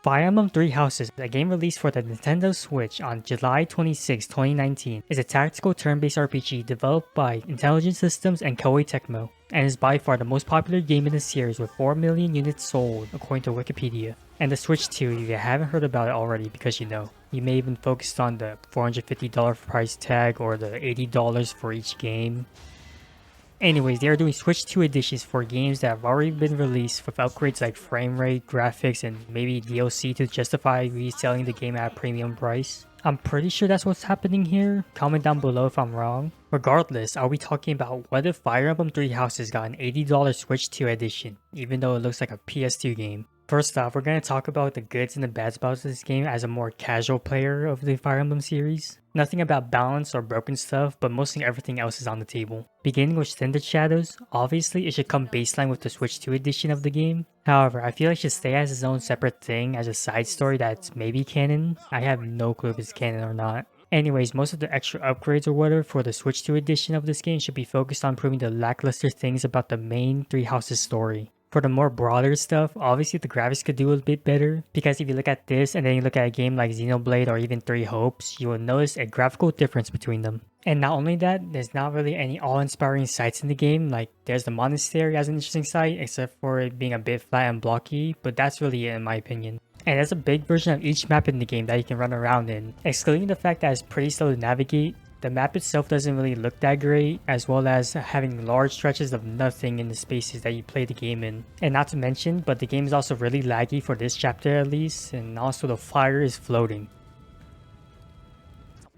Fire Emblem Three Houses, a game released for the Nintendo Switch on July 26, 2019, is a tactical turn-based RPG developed by Intelligent Systems and Koei Tecmo, and is by far the most popular game in the series with 4 million units sold, according to Wikipedia. And the Switch 2, if you haven't heard about it already, because you know, you may have been focused on the $450 price tag or the $80 for each game. Anyways, they are doing Switch 2 editions for games that have already been released with upgrades like frame rate, graphics, and maybe DLC to justify reselling the game at a premium price. I'm pretty sure that's what's happening here. Comment down below if I'm wrong. Regardless, are we talking about what if Fire Emblem Three Houses got an $80 Switch 2 edition, even though it looks like a PS2 game? First off, we're going to talk about the goods and the bads about this game as a more casual player of the Fire Emblem series. Nothing about balance or broken stuff, but mostly everything else is on the table. Beginning with Scented Shadows, obviously it should come baseline with the Switch 2 edition of the game. However, I feel it should stay as its own separate thing as a side story that's maybe canon. I have no clue if it's canon or not. Anyways, most of the extra upgrades or whatever for the Switch 2 edition of this game should be focused on proving the lackluster things about the main Three Houses story. For the more broader stuff, obviously the graphics could do a bit better, because if you look at this and then you look at a game like Xenoblade or even Three Hopes, you will notice a graphical difference between them. And not only that, there's not really any awe-inspiring sights in the game, like there's the Monastery as an interesting sight, except for it being a bit flat and blocky, but that's really it in my opinion. And there's a big version of each map in the game that you can run around in, excluding the fact that it's pretty slow to navigate. The map itself doesn't really look that great, as well as having large stretches of nothing in the spaces that you play the game in. And not to mention, but the game is also really laggy for this chapter at least, and also the fire is floating.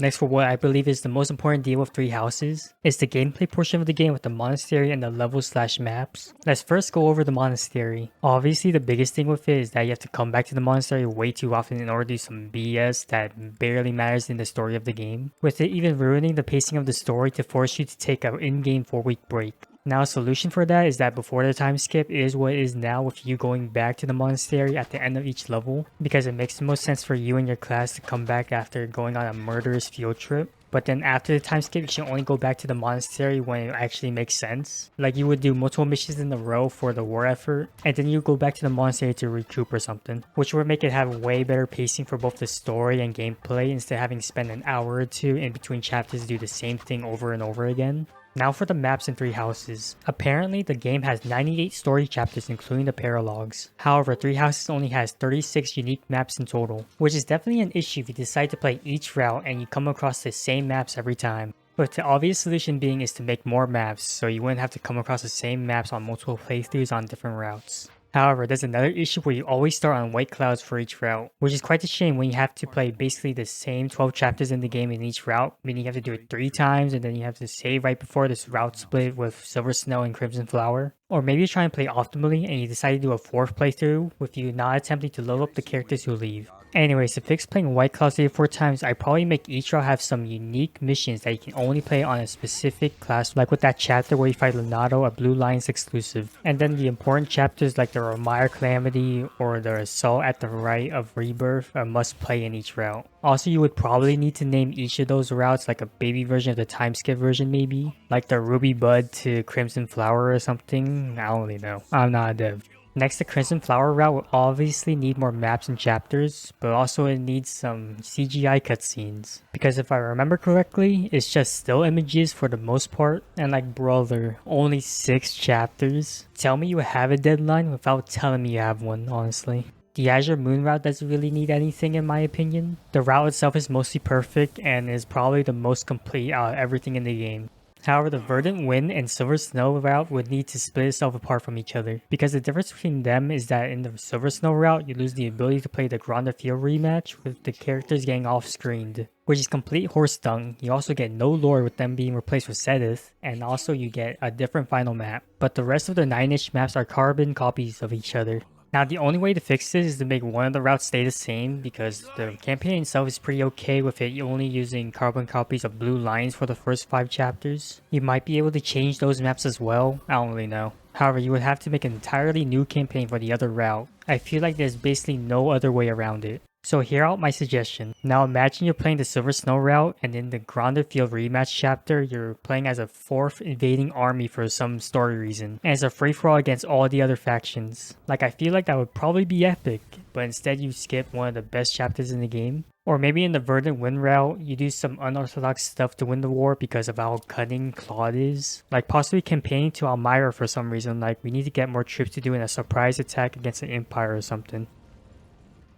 Next, for what I believe is the most important deal with Three Houses, is the gameplay portion of the game with the Monastery and the levels/maps. Let's first go over the Monastery. Obviously, the biggest thing with it is that you have to come back to the Monastery way too often in order to do some BS that barely matters in the story of the game, with it even ruining the pacing of the story to force you to take an in-game 4-week break. Now, a solution for that is that before the time skip is what it is now with you going back to the Monastery at the end of each level, because it makes the most sense for you and your class to come back after going on a murderous field trip. But then after the time skip, you should only go back to the Monastery when it actually makes sense. Like you would do multiple missions in a row for the war effort, and then you go back to the Monastery to recoup or something, which would make it have way better pacing for both the story and gameplay instead of having to spend an hour or two in between chapters to do the same thing over and over again. Now for the maps in Three Houses. Apparently the game has 98 story chapters including the paralogs. However, Three Houses only has 36 unique maps in total, which is definitely an issue if you decide to play each route and you come across the same maps every time. But the obvious solution being is to make more maps so you wouldn't have to come across the same maps on multiple playthroughs on different routes. However, there's another issue where you always start on white clouds for each route, which is quite a shame when you have to play basically the same 12 chapters in the game in each route, meaning you have to do it 3 times and then you have to save right before this route split with Silver Snow and Crimson Flower. Or maybe you try and play optimally and you decide to do a 4th playthrough with you not attempting to level up the characters who leave. Anyways, to fix playing White Clouds 34 times, I probably make each route have some unique missions that you can only play on a specific class, like with that chapter where you fight Leonardo, a Blue Lions exclusive. And then the important chapters like the Romire Calamity or the Assault at the Right of Rebirth are must play in each route. Also, you would probably need to name each of those routes like a baby version of the time skip version maybe, like the Ruby Bud to Crimson Flower or something. I don't really know. I'm not a dev. Next, the Crimson Flower route will obviously need more maps and chapters, but also it needs some CGI cutscenes. Because if I remember correctly, it's just still images for the most part, and like brother, only 6 chapters? Tell me you have a deadline without telling me you have one, honestly. The Azure Moon route doesn't really need anything in my opinion. The route itself is mostly perfect and is probably the most complete out of everything in the game. However, the Verdant Wind and Silver Snow route would need to split itself apart from each other, because the difference between them is that in the Silver Snow route, you lose the ability to play the Granda Field rematch with the characters getting off-screened, which is complete horse dung. You also get no lore with them being replaced with Sedith, and also you get a different final map. But the rest of the 9-ish maps are carbon copies of each other. Now, the only way to fix this is to make one of the routes stay the same, because the campaign itself is pretty okay with it only using carbon copies of Blue Lions for the first 5 chapters. You might be able to change those maps as well, I don't really know. However, you would have to make an entirely new campaign for the other route. I feel like there's basically no other way around it. So hear out my suggestion. Now imagine you're playing the Silver Snow route, and in the Gronder Field rematch chapter, you're playing as a 4th invading army for some story reason, and it's a free-for-all against all the other factions. Like, I feel like that would probably be epic, but instead you skip one of the best chapters in the game. Or maybe in the Verdant Wind route, you do some unorthodox stuff to win the war because of how cunning Claude is. Like possibly campaigning to Almyra for some reason, like we need to get more troops to do in a surprise attack against an empire or something.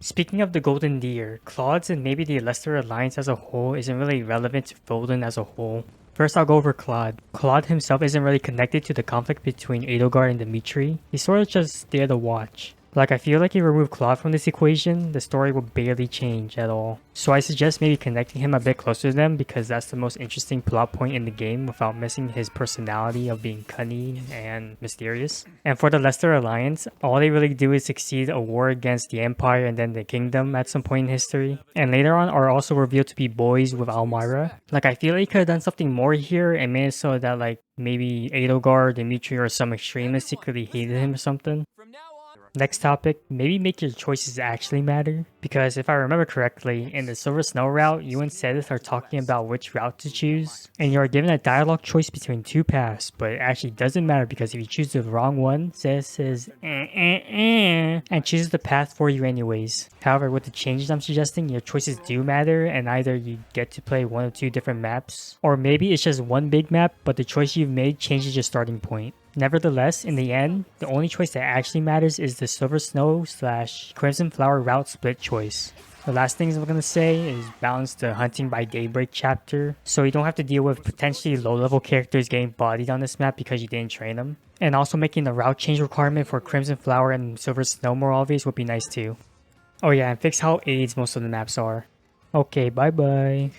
Speaking of the Golden Deer, Claude's and maybe the Leicester Alliance as a whole isn't really relevant to Volden as a whole. First, I'll go over Claude. Claude himself isn't really connected to the conflict between Edelgard and Dimitri. He's sort of just there to watch. Like, I feel like if you remove Claude from this equation, the story will barely change at all. So I suggest maybe connecting him a bit closer to them because that's the most interesting plot point in the game without missing his personality of being cunning and mysterious. And for the Leicester Alliance, all they really do is succeed a war against the Empire and then the Kingdom at some point in history. And later on are also revealed to be boys with Almyra. Like, I feel like he could have done something more here and made it so that like maybe Edelgard, Dimitri, or some extremists secretly hated him or something. Next topic, maybe make your choices actually matter. Because if I remember correctly, in the Silver Snow route, you and Sedith are talking about which route to choose. And you are given a dialogue choice between 2 paths, but it actually doesn't matter because if you choose the wrong one, Sedith says and chooses the path for you anyways. However, with the changes I'm suggesting, your choices do matter and either you get to play 1 or 2 different maps, or maybe it's just one big map, but the choice you've made changes your starting point. Nevertheless, in the end, the only choice that actually matters is the Silver Snow / Crimson Flower route split choice. The last things I'm gonna say is balance the Hunting by Daybreak chapter, so you don't have to deal with potentially low-level characters getting bodied on this map because you didn't train them. And also making the route change requirement for Crimson Flower and Silver Snow more obvious would be nice too. Oh yeah, and fix how AIDS most of the maps are. Okay, bye bye.